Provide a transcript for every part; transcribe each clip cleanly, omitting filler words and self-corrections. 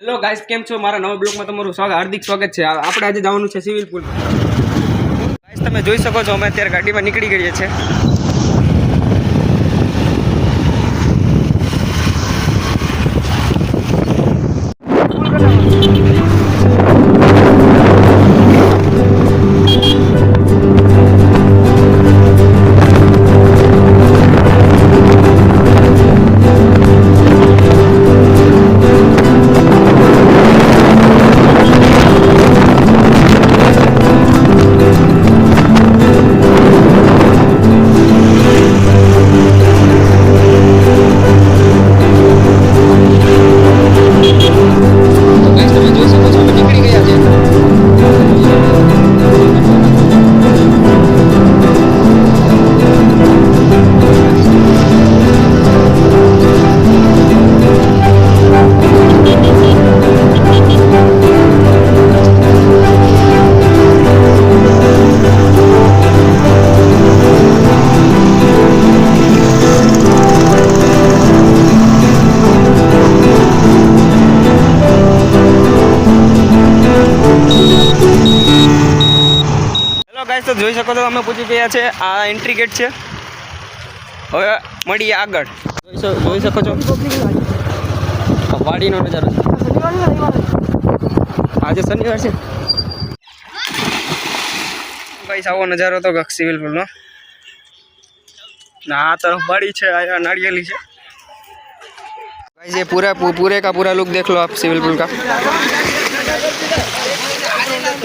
Hello guys, કેમ છો? મારા નવા બ્લોગમાં તમારું હાર્દિક સ્વાગત છે. આપણે આજે જવાનું છે સિવિલ પુલ. ગાઈસ, તમે જોઈ શકો છો અમે અત્યારે ગાડીમાં નીકળી ગઈએ છીએ. ગાઈસ, તો જોઈ શકો છો અમે પહોંચી ગયા છે. આ એન્ટ્રી ગેટ છે. હવે મળીએ આગળ. જોઈ શકો છો વાડીનો નજારો. આજે શનિવાર છે ગાઈસ. આવો નજારો તો સિવિલ પુલનો. આ તરફ વાડી છે, આ नारियली છે गाइस. ये पूरे का पूरा लुक देख लो आप सिविल पुल का.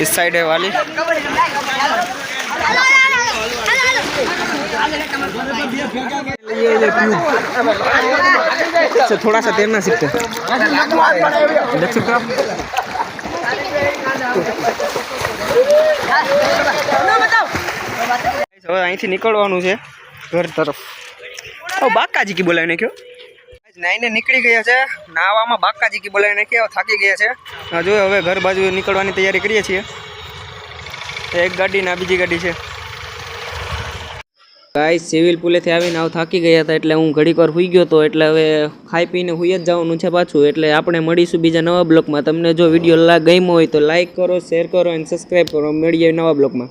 इस साइड है वाली. अच्छा, थोड़ा सा तैरना सीखते हैं. देख सकते हो आप. હવે અહીંથી નીકળવાનું છે ઘર તરફ. બાકાજી કી બોલાવી નાખ્યો. નાઈને નીકળી ગયા છે. નાવામાં બાકાજી કી બોલાવી નાખ્યો. થાકી ગયા છે. જો હવે ઘર બાજુ નીકળવાની તૈયારી કરીએ છીએ. એક ગાડી ને બીજી ગાડી છે. ગાઈસ, સિવિલ પુલેથી આવીને થાકી ગયા હતા એટલે હું ઘડીક વાર સુઈ ગયો હતો. એટલે હવે ખાઈ પીને સુઈ જ જવાનું છે પાછું. એટલે આપણે મળીશું બીજા નવા બ્લોગમાં. તમને જો વિડીયો ગમ્યો હોય તો લાઈક કરો, શેર કરો અને સબસ્ક્રાઈબ કરો. મળીએ નવા બ્લોગમાં.